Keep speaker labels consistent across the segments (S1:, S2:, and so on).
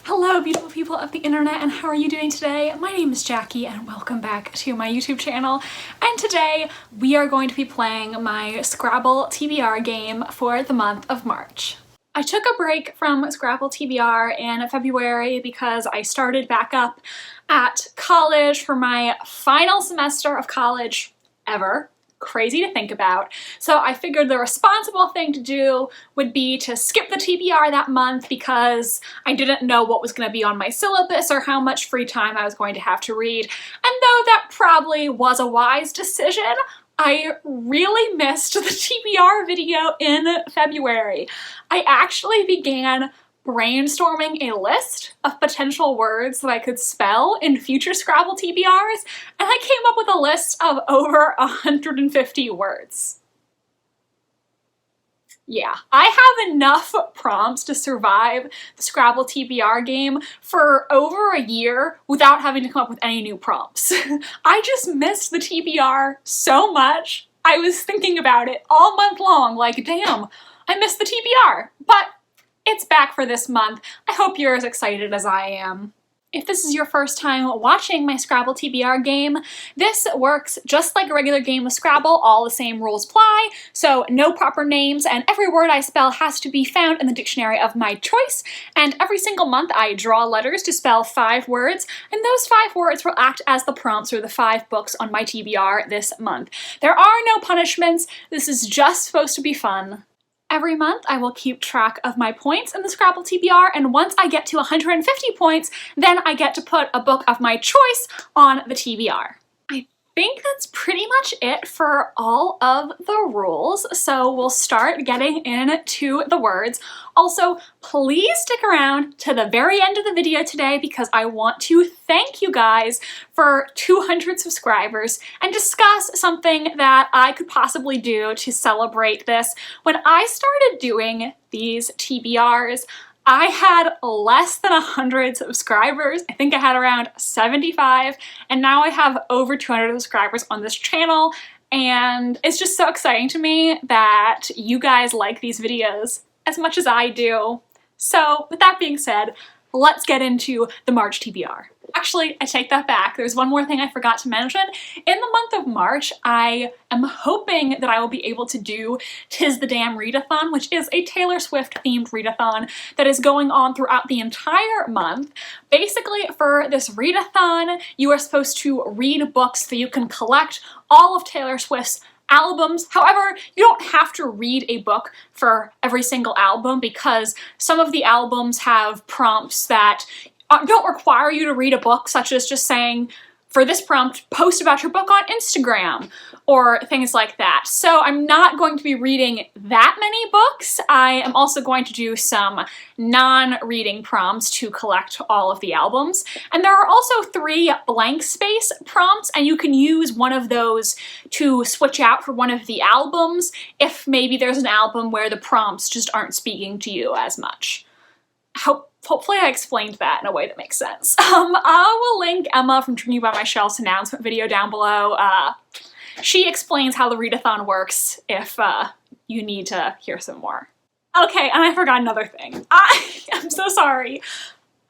S1: Hello beautiful people of the internet, and how are you doing today? My name is Jackie and welcome back to my YouTube channel, and today we are going to be playing my Scrabble TBR game for the month of March. I took a break from Scrabble TBR in February because I started back up at college for my final semester of college ever. Crazy to think about. So I figured the responsible thing to do would be to skip the TBR that month because I didn't know what was going to be on my syllabus or how much free time I was going to have to read. And though that probably was a wise decision, I really missed the TBR video in February. I actually began brainstorming a list of potential words that I could spell in future Scrabble TBRs, and I came up with a list of over 150 words. Yeah, I have enough prompts to survive the Scrabble TBR game for over a year without having to come up with any new prompts. I just missed the TBR so much. I was thinking about it all month long, like, damn, I missed the TBR, but it's back for this month. I hope you're as excited as I am. If this is your first time watching my Scrabble TBR game, this works just like a regular game of Scrabble. All the same rules apply, so no proper names, and every word I spell has to be found in the dictionary of my choice, and every single month I draw letters to spell 5 words, and those 5 words will act as the prompts for the 5 books on my TBR this month. There are no punishments. This is just supposed to be fun. Every month I will keep track of my points in the Scrabble TBR, and once I get to 150 points, then I get to put a book of my choice on the TBR. I think that's pretty much it for all of the rules, so we'll start getting into the words. Also, please stick around to the very end of the video today because I want to thank you guys for 200 subscribers and discuss something that I could possibly do to celebrate this. When I started doing these TBRs, I had less than 100 subscribers. I think I had around 75, and now I have over 200 subscribers on this channel, and it's just so exciting to me that you guys like these videos as much as I do. So with that being said, let's get into the March TBR. Actually, I take that back. There's one more thing I forgot to mention. In the month of March, I am hoping that I will be able to do 'Tis the Damn Readathon, which is a Taylor Swift themed readathon that is going on throughout the entire month. Basically, for this readathon, you are supposed to read books that you can collect all of Taylor Swift's albums. However, you don't have to read a book for every single album because some of the albums have prompts that don't require you to read a book, such as just saying, for this prompt, post about your book on Instagram, or things like that. So I'm not going to be reading that many books. I am also going to do some non-reading prompts to collect all of the albums. And there are also 3 blank space prompts, and you can use one of those to switch out for one of the albums if maybe there's an album where the prompts just aren't speaking to you as much. Hopefully I explained that in a way that makes sense. I will link Emma from Drinking by My Shelf's announcement video down below. She explains how the readathon works if you need to hear some more. Okay, and I forgot another thing. I'm so sorry.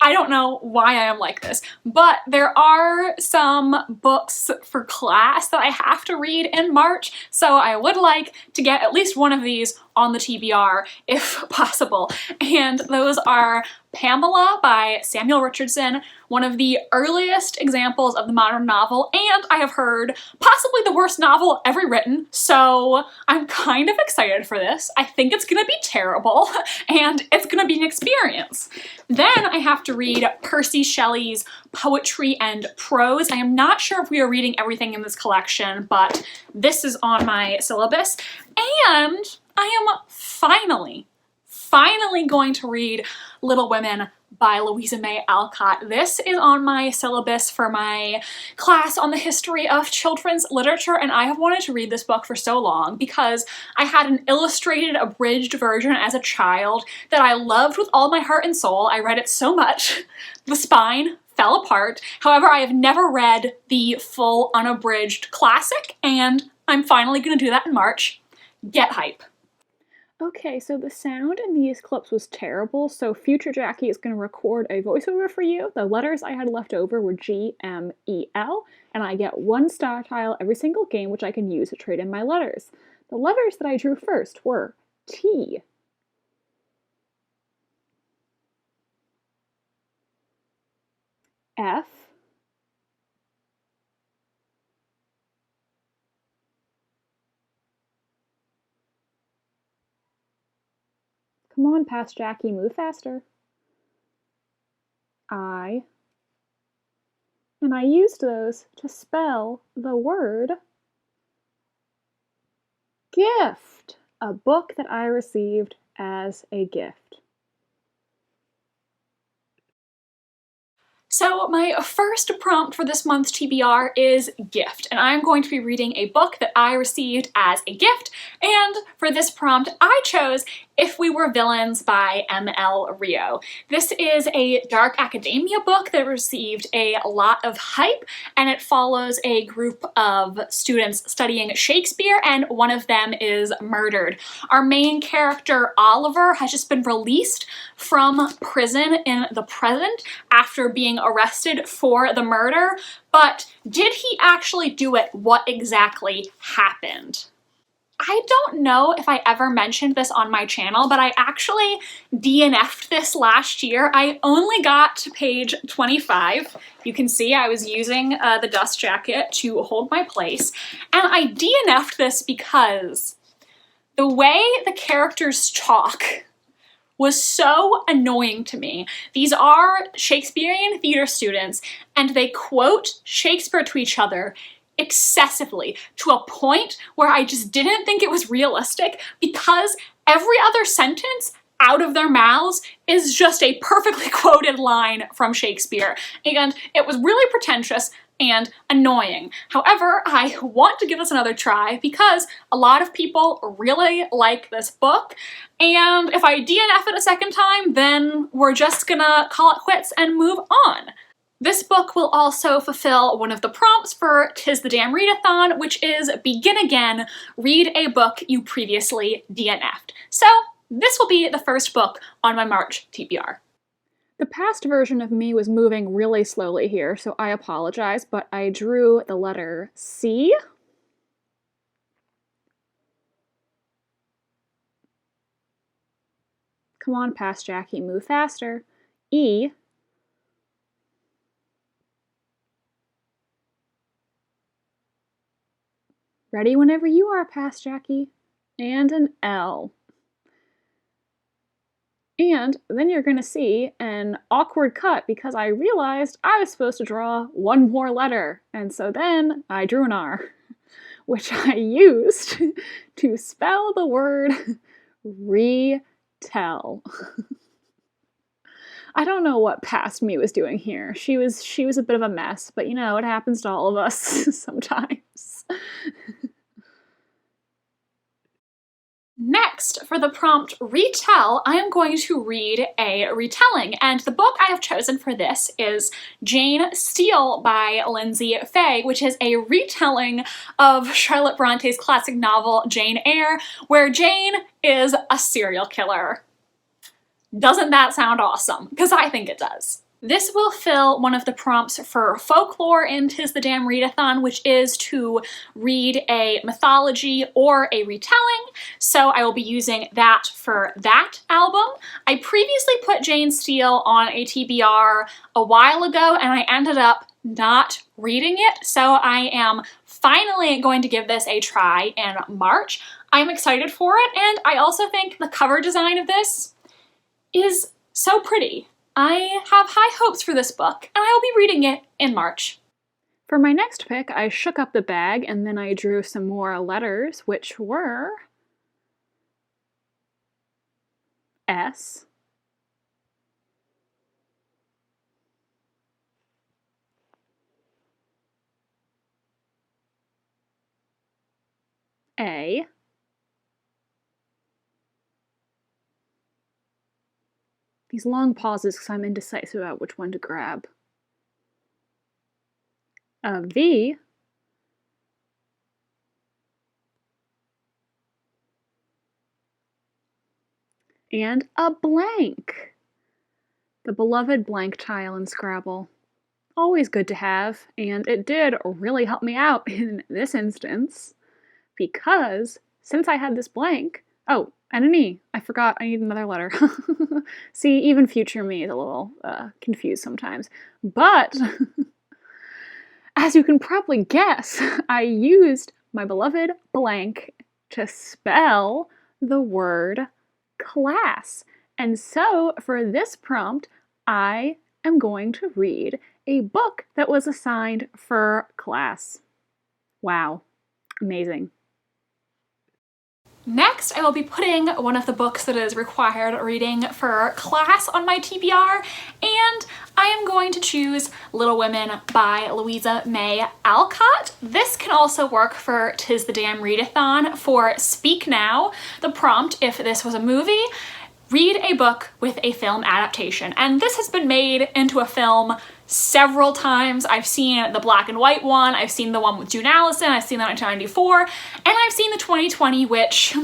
S1: I don't know why I am like this, but there are some books for class that I have to read in March, so I would like to get at least one of these on the TBR if possible. And those are Pamela by Samuel Richardson, one of the earliest examples of the modern novel, and I have heard possibly the worst novel ever written, so I'm kind of excited for this. I think it's gonna be terrible, and it's gonna be an experience. Then I have to read Percy Shelley's Poetry and Prose. I am not sure if we are reading everything in this collection, but this is on my syllabus, and I am finally going to read Little Women by Louisa May Alcott. This is on my syllabus for my class on the history of children's literature, and I have wanted to read this book for so long because I had an illustrated, abridged version as a child that I loved with all my heart and soul. I read it so much, the spine fell apart. However, I have never read the full unabridged classic, and I'm finally gonna do that in March. Get hype. Okay, so the sound in these clips was terrible, so future Jackie is going to record a voiceover for you. The letters I had left over were G, M, E, L, and I get 1 star tile every single game, which I can use to trade in my letters. The letters that I drew first were T, F, come on, past Jackie, move faster, I, and I used those to spell the word gift, a book that I received as a gift. So my first prompt for this month's TBR is gift, and I'm going to be reading a book that I received as a gift, and for this prompt I chose If We Were Villains by M.L. Rio. This is a dark academia book that received a lot of hype, and it follows a group of students studying Shakespeare, and one of them is murdered. Our main character, Oliver, has just been released from prison in the present after being arrested for the murder, but did he actually do it? What exactly happened? I don't know if I ever mentioned this on my channel, but I actually DNF'd this last year. I only got to page 25. You can see I was using the dust jacket to hold my place, and I DNF'd this because the way the characters talk was so annoying to me. These are Shakespearean theater students, and they quote Shakespeare to each other excessively, to a point where I just didn't think it was realistic, because every other sentence out of their mouths is just a perfectly quoted line from Shakespeare, and it was really pretentious and annoying. However, I want to give this another try because a lot of people really like this book, and if I DNF it a second time, then we're just gonna call it quits and move on. This book will also fulfill one of the prompts for Tis the Damn Readathon, which is begin again, read a book you previously DNF'd. So this will be the first book on my March TBR. The past version of me was moving really slowly here, so I apologize, but I drew the letter C. Come on, past Jackie, move faster. E. Ready whenever you are, past Jackie. And an L. And then you're going to see an awkward cut because I realized I was supposed to draw one more letter. And so then I drew an R, which I used to spell the word retell. I don't know what past me was doing here. She was a bit of a mess, but you know, it happens to all of us sometimes. Next, for the prompt retell, I am going to read a retelling, and the book I have chosen for this is Jane Steele by Lindsay Fay, which is a retelling of Charlotte Bronte's classic novel Jane Eyre, where Jane is a serial killer. Doesn't that sound awesome? Because I think it does. This will fill one of the prompts for folklore in Tis the Damn Readathon, which is to read a mythology or a retelling, so I will be using that for that album. I previously put Jane Steele on a TBR a while ago, and I ended up not reading it, so I am finally going to give this a try in March. I'm excited for it, and I also think the cover design of this is so pretty. I have high hopes for this book, and I will be reading it in March. For my next pick, I shook up the bag and then I drew some more letters, which were S, A, these long pauses because I'm indecisive about which one to grab, a V,
S2: and a blank. The beloved blank tile in Scrabble. Always good to have, and it did really help me out in this instance, because since I had this blank, oh, and an E. I forgot I need another letter. See, even future me is a little confused sometimes. But, as you can probably guess, I used my beloved blank to spell the word class. And so, for this prompt, I am going to read a book that was assigned for class. Wow, amazing.
S1: Next, I will be putting one of the books that is required reading for class on my TBR, and I am going to choose Little Women by Louisa May Alcott. This can also work for 'Tis the Damn Readathon for Speak Now. The prompt, if this was a movie, read a book with a film adaptation. And this has been made into a film several times. I've seen the black and white one, I've seen the one with June Allison, I've seen the 1994, and I've seen the 2020, which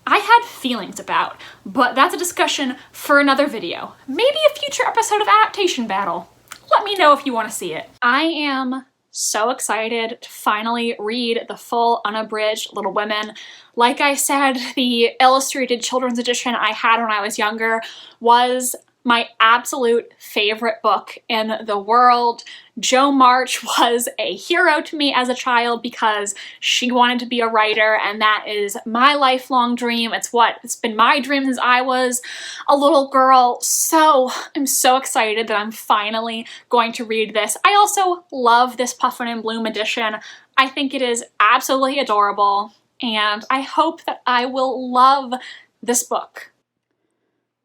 S1: I had feelings about, but that's a discussion for another video. Maybe a future episode of Adaptation Battle. Let me know if you want to see it. I am so excited to finally read the full unabridged Little Women. Like I said, the illustrated children's edition I had when I was younger was my absolute favorite book in the world. Jo March was a hero to me as a child because she wanted to be a writer, and that is my lifelong dream. It's been my dream since I was a little girl. So I'm so excited that I'm finally going to read this. I also love this Puffin and Bloom edition. I think it is absolutely adorable, and I hope that I will love this book.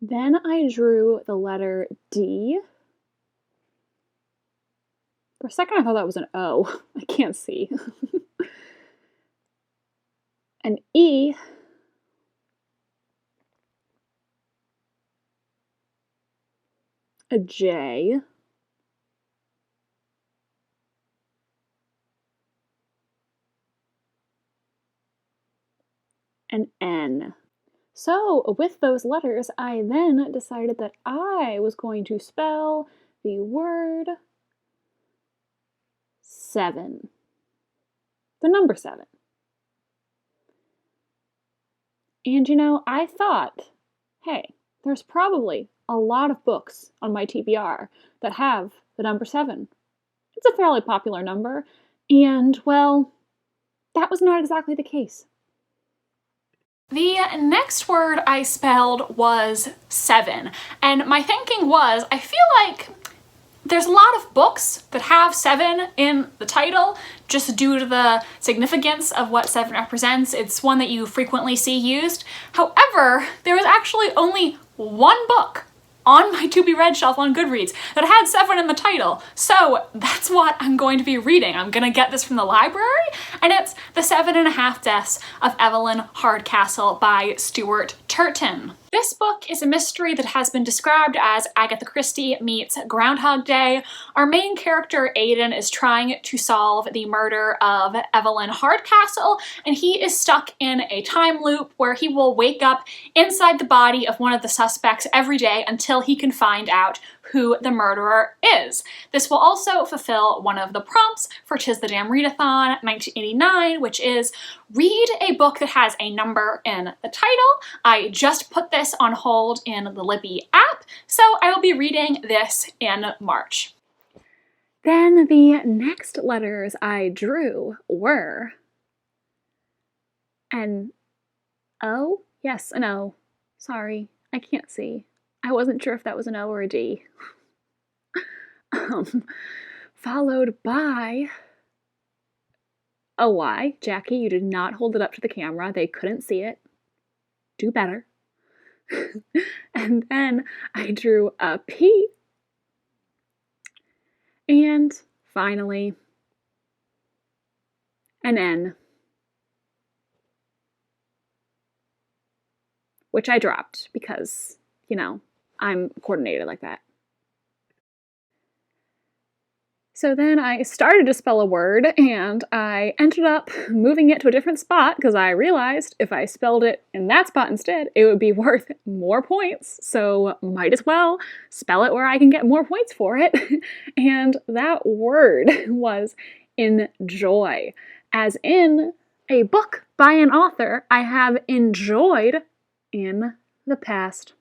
S2: Then I drew the letter D. For a second I thought that was an O. I can't see. An E. A J. An N. So with those letters, I then decided that I was going to spell the word 7. The number 7. And you know, I thought, hey, there's probably a lot of books on my TBR that have the number 7. It's a fairly popular number, and well, that was not exactly the case.
S1: The next word I spelled was 7, and my thinking was, I feel like there's a lot of books that have 7 in the title just due to the significance of what 7 represents. It's one that you frequently see used. However, there was actually only one book on my to-be-read shelf on Goodreads that had 7 in the title. So that's what I'm going to be reading. I'm gonna get this from the library, and it's The 7.5 Deaths of Evelyn Hardcastle by Stuart Turton. This book is a mystery that has been described as Agatha Christie meets Groundhog Day. Our main character, Aidan, is trying to solve the murder of Evelyn Hardcastle, and he is stuck in a time loop where he will wake up inside the body of one of the suspects every day until he can find out who the murderer is. This will also fulfill one of the prompts for 'Tis the Damn Readathon 1989, which is read a book that has a number in the title. I just put this on hold in the Libby app, so I will be reading this in March.
S2: Then the next letters I drew were an O? Yes, an O. Sorry, I can't see. I wasn't sure if that was an O or a D. Followed by a Y. Jackie, you did not hold it up to the camera. They couldn't see it. Do better. And then I drew a P. And finally, an N, which I dropped because, you know, I'm coordinated like that. So then I started to spell a word, and I ended up moving it to a different spot because I realized if I spelled it in that spot instead, it would be worth more points. So might as well spell it where I can get more points for it. And that word was enjoy, as in a book by an author I have enjoyed in the past.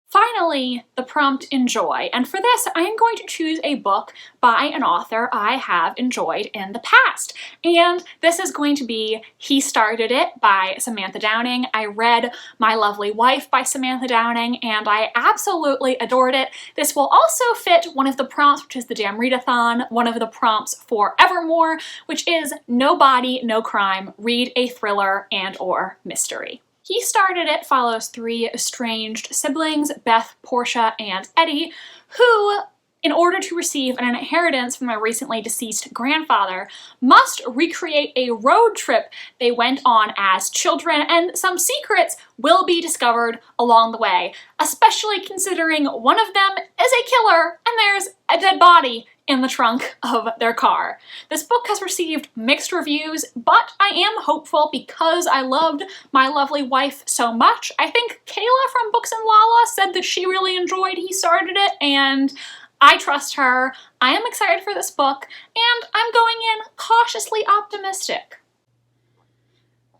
S1: Finally, the prompt enjoy, and for this I am going to choose a book by an author I have enjoyed in the past. And this is going to be He Started It by Samantha Downing. I read My Lovely Wife by Samantha Downing and I absolutely adored it. This will also fit one of the prompts, which is the damn Readathon, one of the prompts for Evermore, which is No Body, No Crime, read a thriller and or mystery. He Started It follows three estranged siblings, Beth, Portia, and Eddie, who, in order to receive an inheritance from their recently deceased grandfather, must recreate a road trip they went on as children, and some secrets will be discovered along the way, especially considering one of them is a killer and there's a dead body in the trunk of their car. This book has received mixed reviews, but I am hopeful because I loved My Lovely Wife so much. I think Kayla from Books and Lala said that she really enjoyed He Started It, and I trust her. I am excited for this book, and I'm going in cautiously optimistic.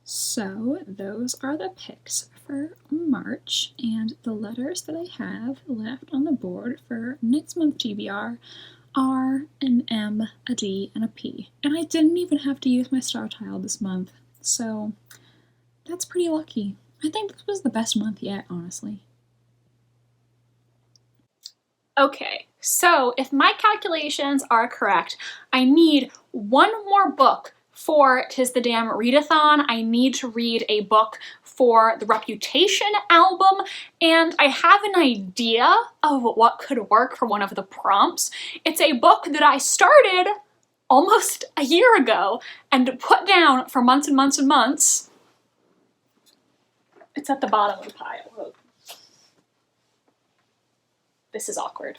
S1: So those are the picks for March, and the letters that I have left on the board for next month TBR are an M, a D, and a P. And I didn't even have to use my star tile this month, so that's pretty lucky. I think this was the best month yet, honestly. Okay, so if my calculations are correct, I need one more book for Tis the Damn Readathon. I need to read a book for the Reputation album, and I have an idea of what could work for one of the prompts. It's a book that I started almost a year ago and put down for months and months and months. It's at the bottom of the pile. This is awkward.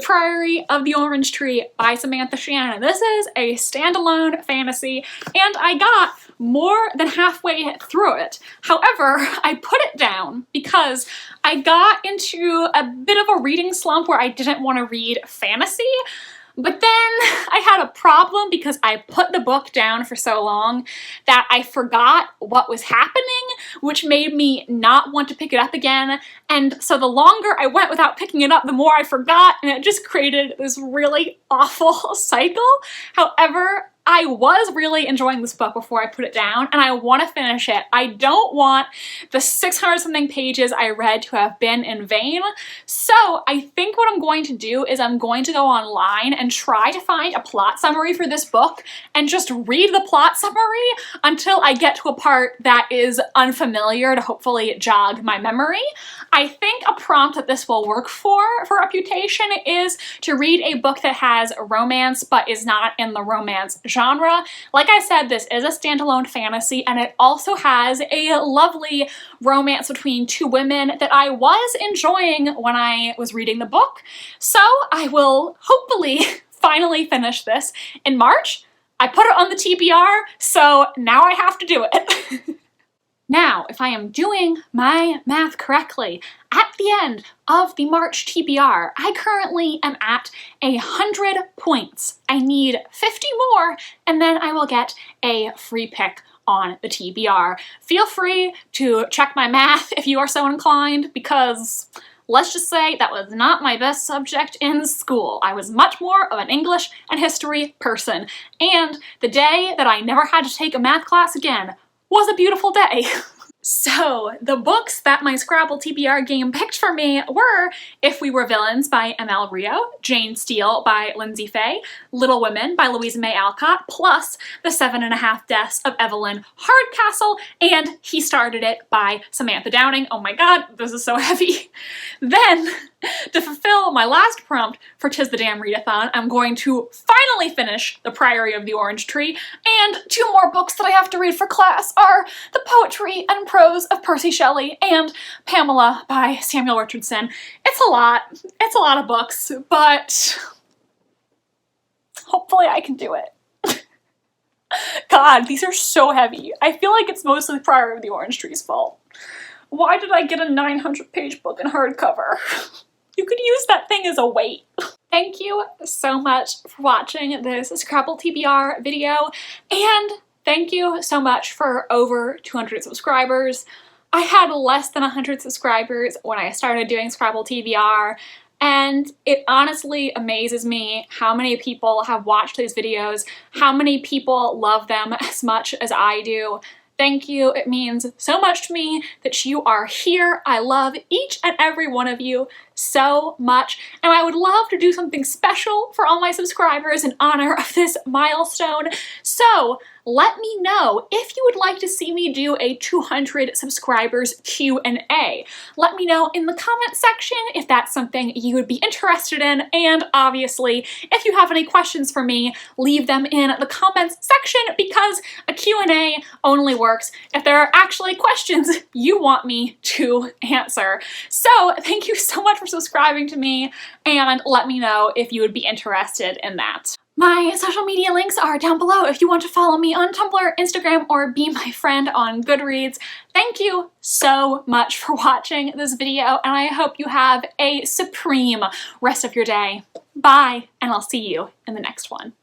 S1: Priory of the Orange Tree by Samantha Shannon. This is a standalone fantasy, and I got more than halfway through it. However, I put it down because I got into a bit of a reading slump where I didn't want to read fantasy. But then I had a problem because I put the book down for so long that I forgot what was happening, which made me not want to pick it up again. And so the longer I went without picking it up, the more I forgot, and it just created this really awful cycle. However, I was really enjoying this book before I put it down, and I want to finish it. I don't want the 600-something pages I read to have been in vain. So I think what I'm going to do is I'm going to go online and try to find a plot summary for this book and just read the plot summary until I get to a part that is unfamiliar to hopefully jog my memory. I think a prompt that this will work for Reputation is to read a book that has romance but is not in the romance genre. Like I said, this is a standalone fantasy, and it also has a lovely romance between two women that I was enjoying when I was reading the book. So I will hopefully finally finish this in March. I put it on the TBR, so now I have to do it. Now, if I am doing my math correctly, at the end of the March TBR, I currently am at 100 points. I need 50 more, and then I will get a free pick on the TBR. Feel free to check my math if you are so inclined, because let's just say that was not my best subject in school. I was much more of an English and history person, and the day that I never had to take a math class again was a beautiful day. So, the books that my Scrabble TBR game picked for me were If We Were Villains by M.L. Rio, Jane Steele by Lindsay Fay, Little Women by Louisa May Alcott, plus The 7.5 Deaths of Evelyn Hardcastle, and He Started It by Samantha Downing. Oh my god, this is so heavy. Then, to fulfill my last prompt for Tis the Damn Readathon, I'm going to finally finish The Priory of the Orange Tree, and two more books that I have to read for class are the Poetry and Prose of Percy Shelley, and Pamela by Samuel Richardson. It's a lot. It's a lot of books, but hopefully I can do it. God, these are so heavy. I feel like it's mostly Priory of the Orange Tree's fault. Why did I get a 900-page book in hardcover? You could use that thing as a weight. Thank you so much for watching this Scrabble TBR video, and thank you so much for over 200 subscribers. I had less than 100 subscribers when I started doing Scrabble TBR, and it honestly amazes me how many people have watched these videos, how many people love them as much as I do. Thank you. It means so much to me that you are here. I love each and every one of you so much, and I would love to do something special for all my subscribers in honor of this milestone. So let me know if you would like to see me do a 200 subscribers Q&A. Let me know in the comment section if that's something you would be interested in, and obviously if you have any questions for me, leave them in the comments section, because a Q&A only works if there are actually questions you want me to answer. So thank you so much for subscribing to me, and let me know if you would be interested in that. My social media links are down below if you want to follow me on Tumblr, Instagram, or be my friend on Goodreads. Thank you so much for watching this video, and I hope you have a supreme rest of your day. Bye, and I'll see you in the next one.